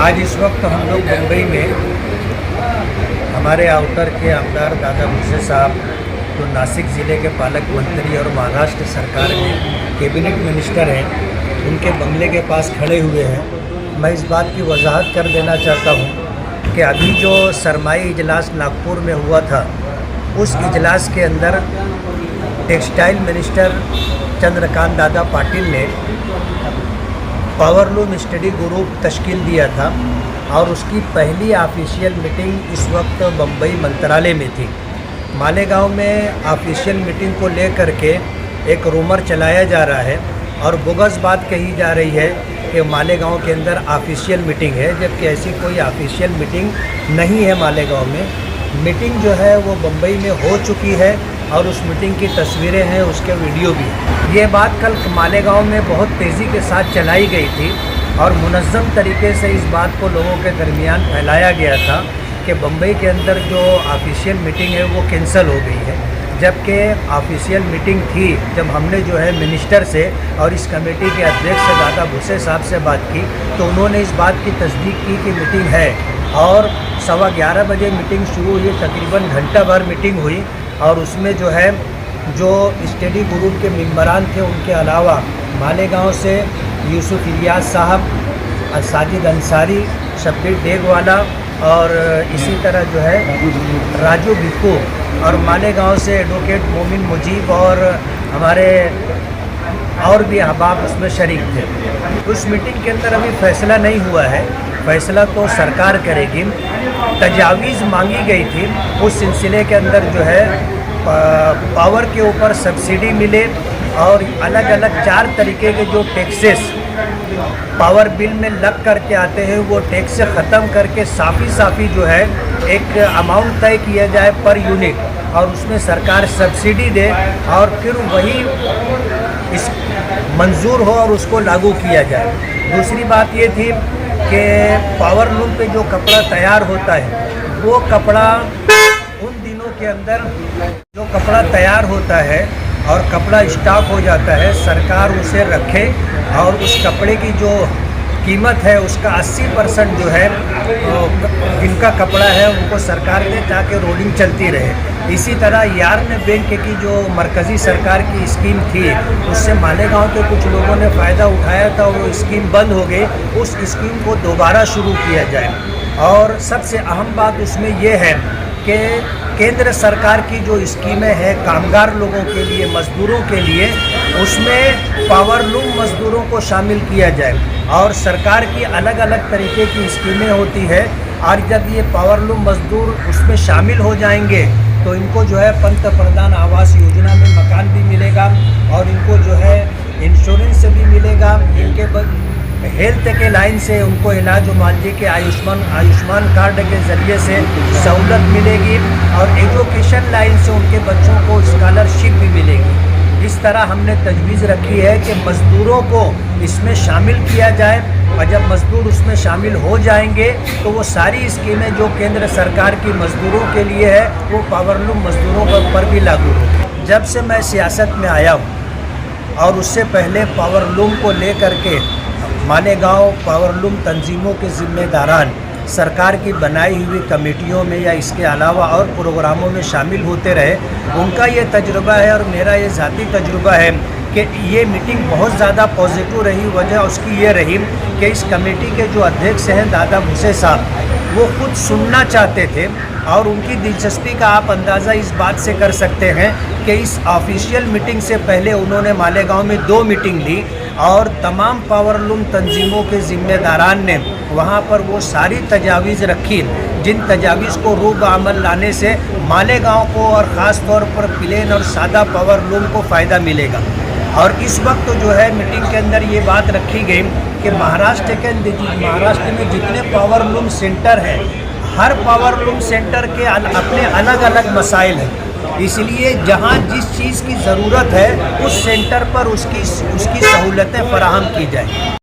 आज इस वक्त हम लोग मुंबई में हमारे आउटर के आमदार दादा भुसे साहब जो नासिक ज़िले के पालक मंत्री और महाराष्ट्र सरकार में कैबिनेट मिनिस्टर हैं, उनके बंगले के पास खड़े हुए हैं। मैं इस बात की वजाहत कर देना चाहता हूँ कि अभी जो सरमाई इजलास नागपुर में हुआ था, उस इजलास के अंदर टेक्सटाइल मिनिस्टर चंद्रकांत दादा पाटिल ने पावरलूम स्टडी ग्रुप तश्कील दिया था और उसकी पहली ऑफिशियल मीटिंग इस वक्त बम्बई मंत्रालय में थी। मालेगांव में ऑफिशियल मीटिंग को लेकर के एक रूमर चलाया जा रहा है और बोगस बात कही जा रही है कि मालेगांव के अंदर ऑफिशियल मीटिंग है, जबकि ऐसी कोई ऑफिशियल मीटिंग नहीं है। मालेगांव में मीटिंग जो है वो बम्बई में हो चुकी है और उस मीटिंग की तस्वीरें हैं, उसके वीडियो भी। ये बात कल मालेगांव में बहुत तेज़ी के साथ चलाई गई थी और मुनज़्ज़म तरीके से इस बात को लोगों के दरमियान फैलाया गया था कि बम्बई के अंदर जो ऑफिशियल मीटिंग है वो कैंसिल हो गई है। जबकि ऑफिशियल मीटिंग थी, जब हमने जो है मिनिस्टर से और इस कमेटी के अध्यक्ष से दादा भुसे साहब से बात की तो उन्होंने इस बात की तस्दीक की कि मीटिंग है और 11:15 बजे मीटिंग शुरू हुई। तकरीबन घंटा भर मीटिंग हुई और उसमें जो है जो स्टडी ग्रुप के मेंबरान थे उनके अलावा मालेगांव से यूसुफ इलियास साहब, साजिद अंसारी, शब्बीर डेगवाला और इसी तरह जो है राजू भिक्कू और मालेगांव से एडवोकेट मोमिन मुजीब और हमारे और भी अहबाब उसमें शरीक थे। उस मीटिंग के अंदर अभी फैसला नहीं हुआ है, फैसला तो सरकार करेगी। तजावीज़ मांगी गई थी, उस सिलसिले के अंदर जो है पावर के ऊपर सब्सिडी मिले और अलग अलग 4 तरीके के जो टैक्सेस पावर बिल में लग करके आते हैं वो टैक्स से ख़त्म करके साफ़ी जो है एक अमाउंट तय किया जाए पर यूनिट और उसमें सरकार सब्सिडी दे और फिर वही इस मंजूर हो और उसको लागू किया जाए। दूसरी बात ये थी कि पावरलूम पे जो कपड़ा तैयार होता है वो कपड़ा उन दिनों के अंदर जो कपड़ा तैयार होता है और कपड़ा स्टॉक हो जाता है, सरकार उसे रखे और उस कपड़े की जो कीमत है उसका 80% जो है जिनका कपड़ा है उनको सरकार दे ताकि रोलिंग चलती रहे। इसी तरह यार्न बैंक की जो मरकज़ी सरकार की स्कीम थी उससे मालेगांव के कुछ लोगों ने फ़ायदा उठाया था और वो स्कीम बंद हो गई, उस स्कीम को दोबारा शुरू किया जाए। और सबसे अहम बात उसमें ये है कि केंद्र सरकार की जो स्कीमें हैं कामगार लोगों के लिए, मज़दूरों के लिए, उसमें पावरलूम मज़दूरों को शामिल किया जाए और सरकार की अलग अलग तरीके की स्कीमें होती है और जब ये पावरलूम मज़दूर उसमें शामिल हो जाएंगे तो इनको जो है पंतप्रधान आवास योजना में मकान भी मिलेगा और इनको जो है इंश्योरेंस भी मिलेगा। इनके हेल्थ के लाइन से उनको इलाज मुआवजे के आयुष्मान कार्ड के ज़रिए से सहूलत मिलेगी और एजुकेशन लाइन से उनके बच्चों को स्कॉलरशिप भी मिलेगी। इस तरह हमने तजवीज़ रखी है कि मज़दूरों को इसमें शामिल किया जाए और जब मज़दूर उसमें शामिल हो जाएंगे तो वो सारी स्कीमें जो केंद्र सरकार की मज़दूरों के लिए है वो पावरलूम मज़दूरों पर भी लागू हो। जब से मैं सियासत में आया हूँ और उससे पहले पावरलूम को लेकर के मालेगांव पावरलूम तंजीमों के ज़िम्मेदारान सरकार की बनाई हुई कमेटियों में या इसके अलावा और प्रोग्रामों में शामिल होते रहे। उनका ये तजुर्बा है और मेरा ये ज़ाती तजुर्बा है कि ये मीटिंग बहुत ज़्यादा पॉजिटिव रही। वजह उसकी ये रही कि इस कमेटी के जो अध्यक्ष हैं दादा भुसे साहब, वो खुद सुनना चाहते थे और उनकी दिलचस्पी का आप अंदाज़ा इस बात से कर सकते हैं कि इस ऑफिशियल मीटिंग से पहले उन्होंने मालेगांव में 2 मीटिंग ली और तमाम पावरलूम तंजीमों के ज़िम्मेदारान ने वहाँ पर वो सारी तजावीज़ रखी जिन तजावीज़ को रूब अमल लाने से मालेगांव को और ख़ास तौर पर प्लेन और सादा पावरलूम को फ़ायदा मिलेगा। और इस वक्त जो है मीटिंग के अंदर ये बात रखी गई कि महाराष्ट्र में जितने पावरलूम सेंटर हैं, हर पावरलूम सेंटर के अपने अलग अलग मसाइल हैं, इसलिए जहाँ जिस चीज़ की ज़रूरत है उस सेंटर पर उसकी सहूलतें फराहम की जाए।